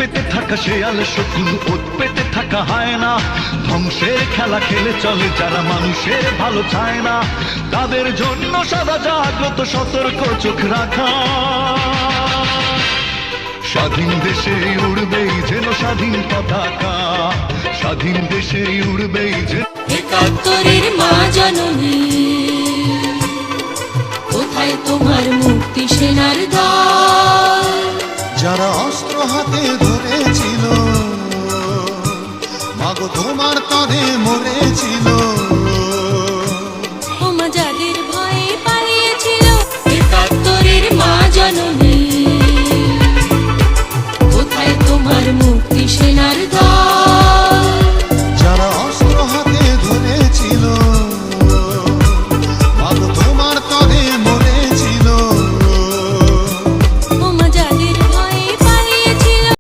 পেতে থাকা শেয়াল শকুন, ওত পেতে থাকা হায়না, ধ্বংসের খেলা খেলে চলে যারা মানুষের ভালো চায় না, তাদের জন্য সদা জাগ্রত সতর্ক চোখ রাখা। স্বাধীন দেশে উড়বেই যেন স্বাধীন পতাকা, স্বাধীন দেশে উড়বেই যেন। একাত্তরের মা জননী, কোথায় তোমার মুক্তি সেনার দল? যারা অস্ত্র হাতে ধরেছিল, মাগো তোমার তরে